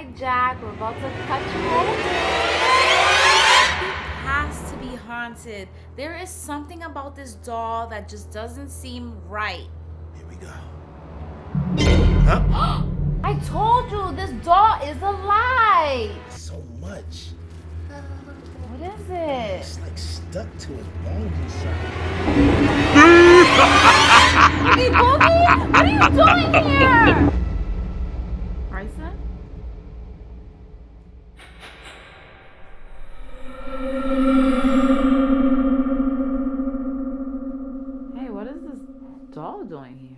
right, Jack, we're about to cut you open. It has to be haunted. There is something about this doll that just doesn't seem right. Here we go. Huh? I told you, this doll is alive. So much. What is it? It's like stuck to his bones inside. Boogie Boogie, what are you doing here? Bryson? Hey, what is this doll doing here?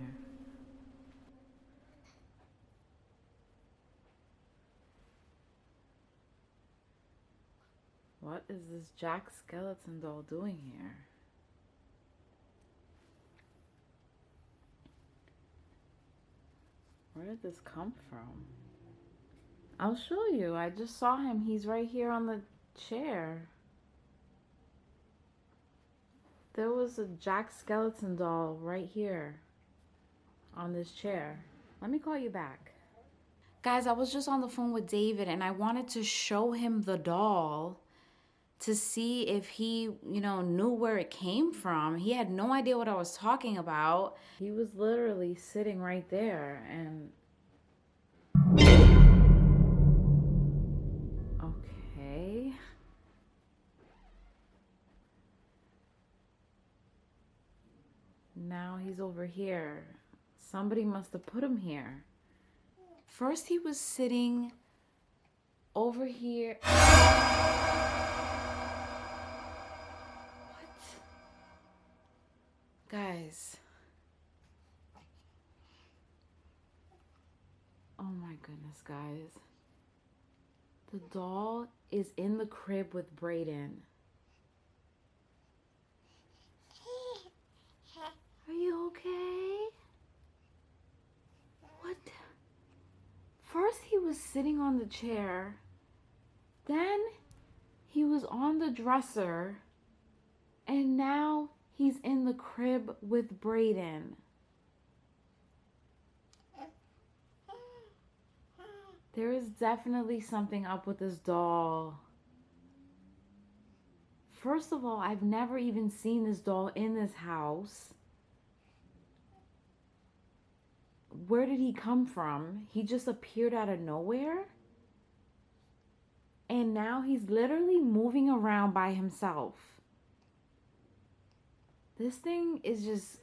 What is this Jack Skellington doll doing here? Where did this come from? I'll show you. I just saw him. He's right here on the chair. There was a Jack Skellington doll right here on this chair. Let me call you back. Guys, I was just on the phone with David and I wanted to show him the doll to see if he, knew where it came from. He had no idea what I was talking about. He was literally sitting right there and... Okay. Now he's over here. Somebody must have put him here. First he was sitting over here. Guys. Oh my goodness, guys. The doll is in the crib with Brayden. Are you okay? What? First he was sitting on the chair. Then he was on the dresser. And now he's in the crib with Brayden. There is definitely something up with this doll. First of all, I've never even seen this doll in this house. Where did he come from? He just appeared out of nowhere? And now he's literally moving around by himself. This thing is just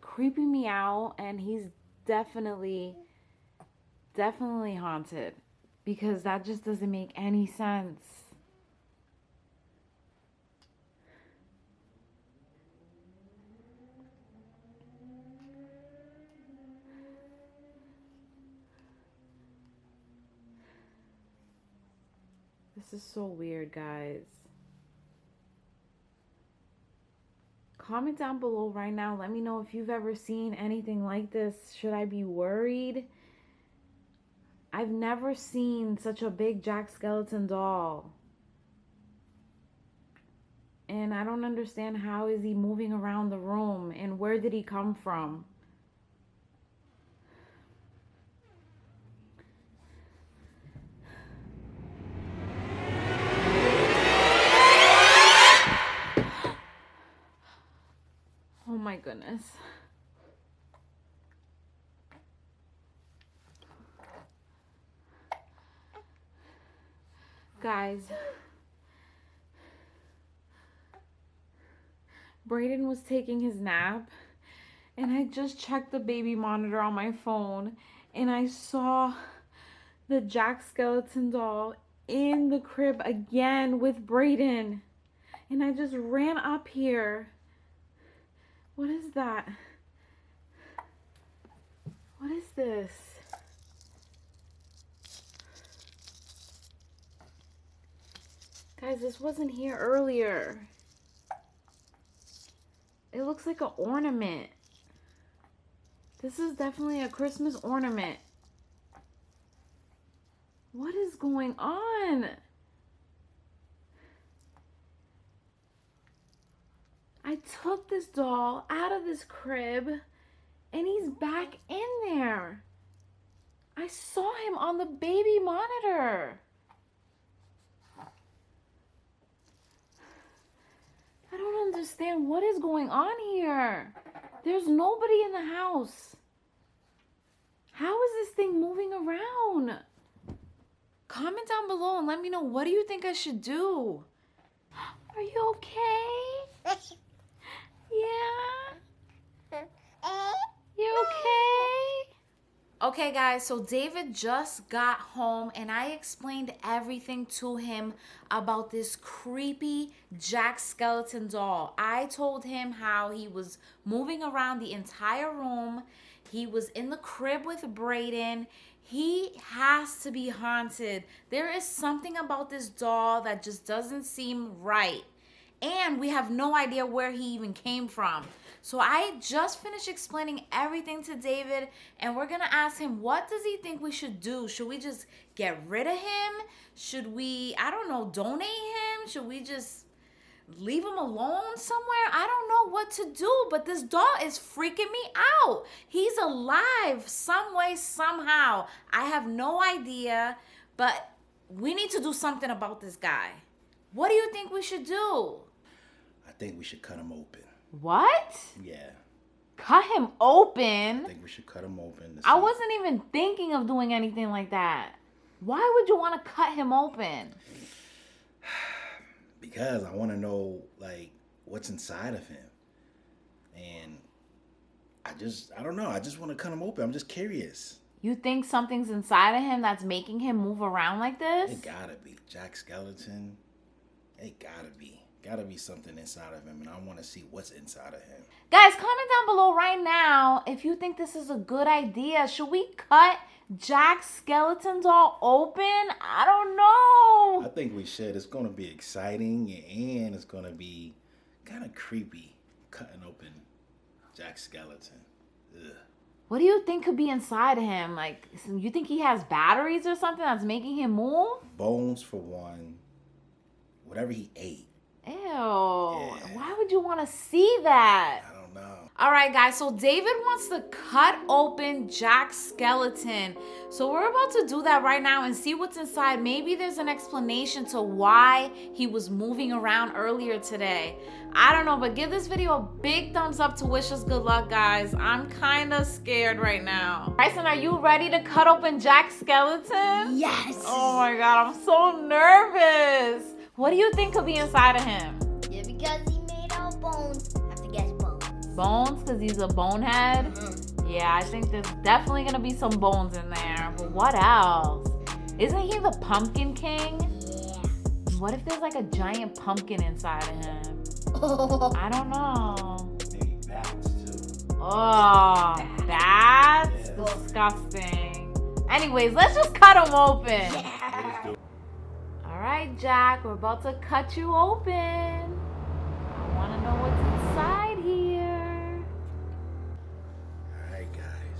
creeping me out, and he's definitely haunted, because that just doesn't make any sense. This is so weird, guys. Comment down below right now. Let me know if you've ever seen anything like this. Should I be worried? I've never seen such a big Jack Skellington doll. And I don't understand, how is he moving around the room, and where did he come from? Oh my goodness. Guys, Brayden was taking his nap, and I just checked the baby monitor on my phone, and I saw the Jack Skellington doll in the crib again with Brayden. And I just ran up here. What is that? What is this? Guys, this wasn't here earlier. It looks like an ornament. This is definitely a Christmas ornament. What is going on? I took this doll out of this crib and he's back in there. I saw him on the baby monitor. I don't understand what is going on here. There's nobody in the house. How is this thing moving around? Comment down below and let me know, what do you think I should do? Are you okay? Yeah? You okay? Okay guys, so David just got home and I explained everything to him about this creepy Jack Skellington doll. I told him how he was moving around the entire room. He was in the crib with Brayden. He has to be haunted. There is something about this doll that just doesn't seem right. And we have no idea where he even came from. So I just finished explaining everything to David, and we're gonna ask him, what does he think we should do? Should we just get rid of him? Should we, I don't know, donate him? Should we just leave him alone somewhere? I don't know what to do, but this doll is freaking me out. He's alive some way, somehow. I have no idea, but we need to do something about this guy. What do you think we should do? I think we should cut him open. What? Yeah. Cut him open? I think we should cut him open. I wasn't even thinking of doing anything like that. Why would you want to cut him open? Because I want to know, like, what's inside of him. And I don't know. I just want to cut him open. I'm just curious. You think something's inside of him that's making him move around like this? It gotta be. Jack Skellington. It gotta be. Gotta be something inside of him, and I want to see what's inside of him. Guys, comment down below right now if you think this is a good idea. Should we cut Jack Skellington doll open? I don't know. I think we should. It's going to be exciting, and it's going to be kind of creepy cutting open Jack Skellington. Ugh. What do you think could be inside of him? Like, you think he has batteries or something that's making him move? Bones for one. Whatever he ate. Ew. Yeah. Why would you want to see that? I don't know. All right, guys. So David wants to cut open Jack Skellington. So we're about to do that right now and see what's inside. Maybe there's an explanation to why he was moving around earlier today. I don't know, but give this video a big thumbs up to wish us good luck, guys. I'm kind of scared right now. Bryson, are you ready to cut open Jack Skellington? Yes. Oh my God, I'm so nervous. What do you think could be inside of him? Yeah, because he made out bones. I have to guess bones. Bones, because he's a bonehead? Yeah, I think there's definitely going to be some bones in there. But what else? Isn't he the Pumpkin King? Yeah. What if there's like a giant pumpkin inside of him? I don't know. Maybe bats, too. Oh, that's Yeah. disgusting. Anyways, let's just cut him open. Yeah. All right, Jack, we're about to cut you open. I want to know what's inside here. All right, guys.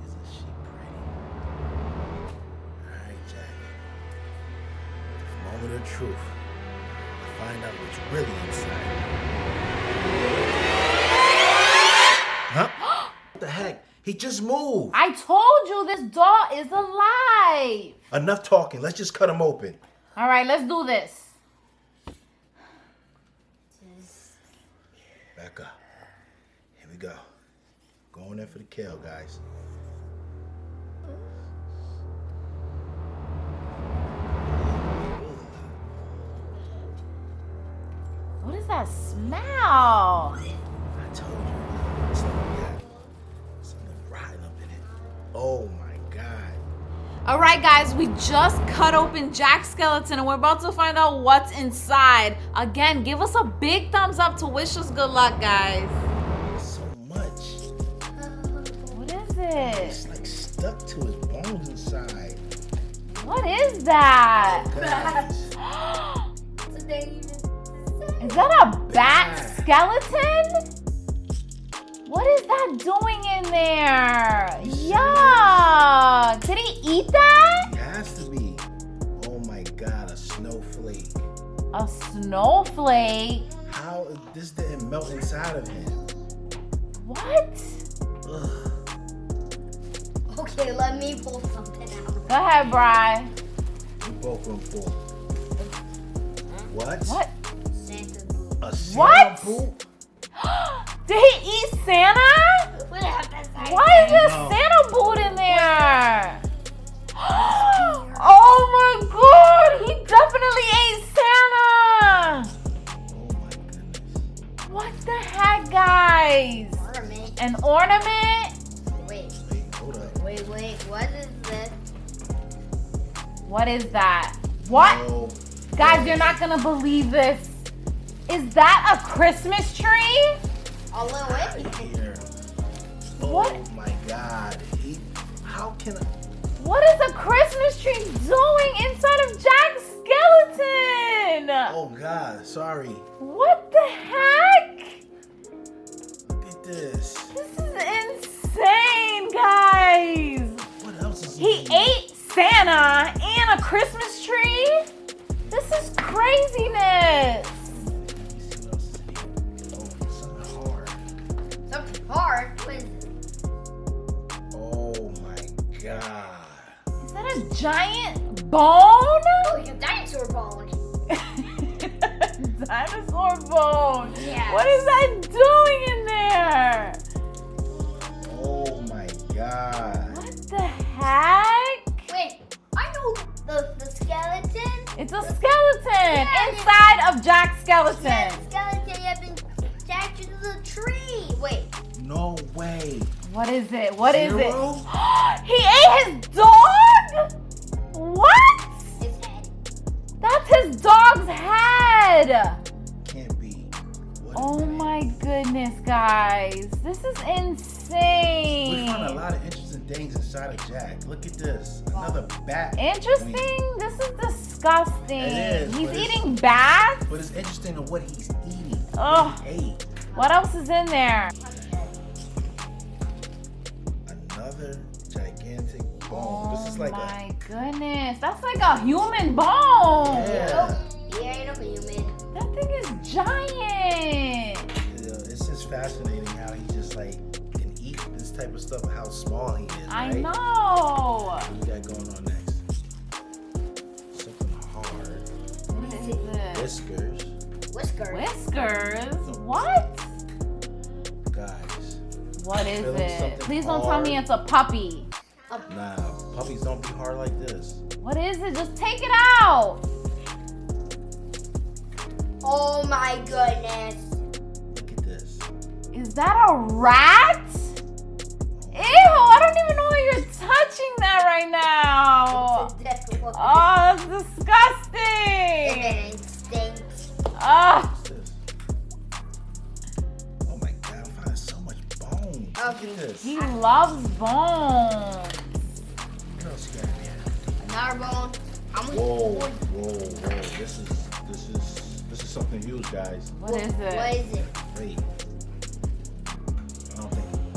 Isn't she pretty? All right, Jack. The moment of truth. To find out what's really inside. Huh? What the heck? He just moved. I told you this doll is alive. Enough talking. Let's just cut him open. All right, let's do this. Back up. Here we go. Going in for the kill, guys. What is that smell? I told you. It's like we got something rotten up in it. Oh my God. All right, guys, we just cut open Jack Skellington and we're about to find out what's inside. Again, give us a big thumbs up to wish us good luck, guys. So much. What is It's it? like stuck to his bones inside. What is that? Guys. So they even Is that a bat skeleton? What is that doing in there? Yuck! Did he eat that? It has to be. Oh my God, a snowflake. A snowflake? How this didn't melt inside of him? What? Ugh. Okay, let me pull something out. Go ahead, Bri. You both gonna pull. What? What? Santa. A Santa What? boot? Did he eat Santa? What happened? Why is there No. Santa boot in there? Oh my god, he definitely ate Santa. Oh my goodness. What the heck, guys? Ornament. An ornament? Wait, Wait, hold up. wait. What is this? What is that? What? No. Guys, you're not gonna believe this. Is that a Christmas tree? A little Right wait. here. What? Oh my God. How can I? What is a Christmas tree doing inside of Jack Skellington? Oh God, sorry. What the heck? Look at this. This is insane, guys. What else is He in here? ate Santa and a Christmas tree? This is craziness. Let me see what else is in here. Oh, something hard. Something hard. What is it? Oh my God. Is that a giant bone? Oh, it's a dinosaur bone. Dinosaur bone. Yes. What is that doing in there? Oh my God. What the heck? Wait, I know the skeleton. It's a skeleton Yeah. inside of Jack Skellington. Yeah, the skeleton has been attached to the tree. Wait, No way. What is it? What is Zero? it? He ate his dog? What? his head. That's his dog's head. Can't be. What Oh is my goodness, guys. This is that? We insane. found a lot of interesting things inside of Jack. Look at this. Another bat. Interesting? This is disgusting. It is, He's but it's- eating bats? But it's interesting of what he's eating. Ugh. What he ate. What else is in there? Another gigantic bone. Oh This is like my goodness. That's like a human bone. Yeah. Nope. He ain't a human. That thing is giant. It's just fascinating how he just like can eat this type of stuff, how small he is. I right? know. What we got going on next? Something hard. What is this? Whiskers. Whisker. Whiskers? What? Guys. What is Feeling it? something Please don't tell me hard. it's a puppy. Nah, puppies don't be hard like this. What is it? Just take it out. Oh my goodness. Look at this. Is that a rat? Ew, I don't even know why you're touching that right now. It's a dead one. Oh, that's If disgusting. it stinks. Ah, What's this? Oh my God, I'm finding so much bone. Look Okay. at this. he loves bones. What else you got in here? Another bone. How much? Whoa. This is something huge, guys. What is What it? is it? Wait.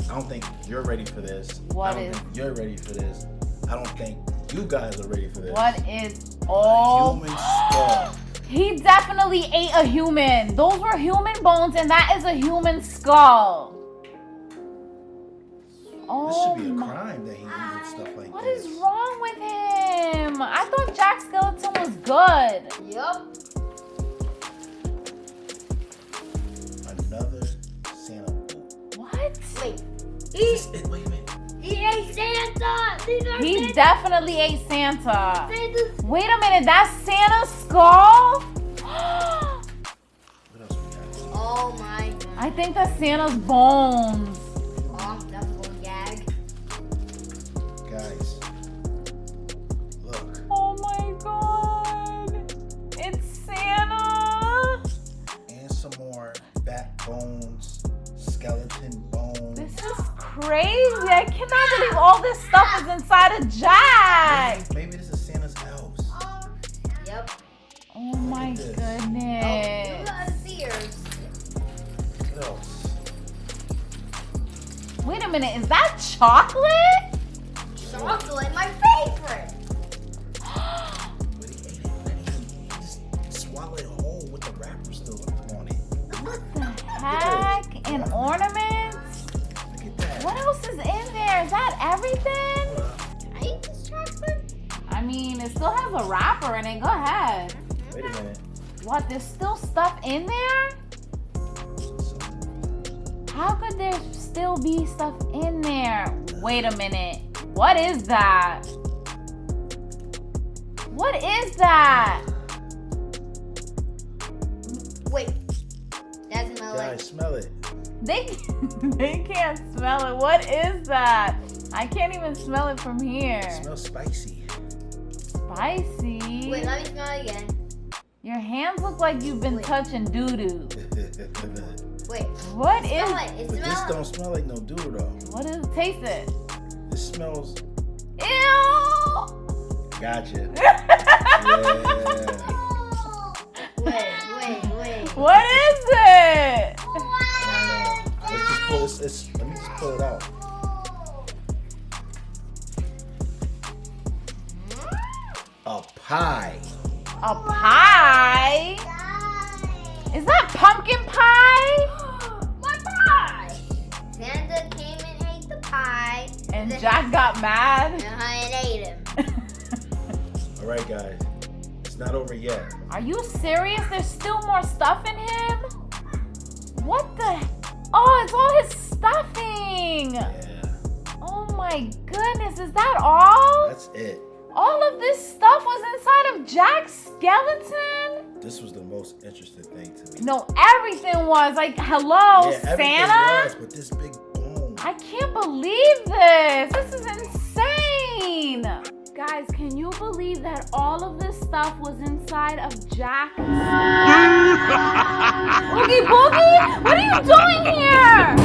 I don't think you're ready for this. What I don't is- think you're ready for this. I don't think you guys are ready for this. What is? A Oh, human skull. he definitely ate a human. Those were human bones, and that is a human skull. This Oh should be a my! crime that he eats stuff like What this. is wrong with him? I thought Jack Skellington was good. Yup. Another Santa boot. What? Wait. Wait a minute. He ate Santa. These are He Santa. definitely ate Santa. Santa's. Wait a minute, that's Santa's skull? What else we got? Oh my god. I think that's Santa's bones. Oh, I'm definitely gag. Guys, look. Oh my god. It's Santa. And some more bat bones, skeleton bones. This is crazy. I cannot believe all this stuff is inside of Jack. Maybe this is Santa's elves. Yep. Oh my at this. Oh, you goodness. got ears. What else? Wait a minute, is that chocolate? Chocolate, my favorite. But he ate it. Then he just swallowed it whole with the wrapper still on it. What the heck? An ornament? Look at that. What else is in there? Is that everything? What still has a wrapper in it. Go ahead. Wait a minute. What? There's still stuff in there? How could there still be stuff in there? Wait a minute. What is that? What is that? Wait. That smells like. Guys, smell it. They can't smell it. What is that? I can't even smell it from here. It smells spicy. Spicy. Wait, let me smell it again. Your hands look like you've been touching doo-doo. Wait. What is Smell it. It But this smells. don't smell like no doodle though. What is taste it? It smells. Ew! Gotcha. Yeah. Wait. What is it? Let's just pull this. Let me just pull it out. A pie. A pie? Is that pumpkin pie? My pie. Santa came and ate the pie. And Jack got mad? And I ate him. All right, guys. It's not over yet. Are you serious? There's still more stuff in him? What the? Oh, it's all his stuffing. Yeah. Oh my goodness, is that all? That's it. All of this stuff was inside of Jack's skeleton? This was the most interesting thing to me. No, everything was. Like, hello, Yeah, everything Santa? was, but this big bone. I can't believe this. This is insane. Guys, can you believe that all of this stuff was inside of Jack's? Oogie Boogie, what are you doing here?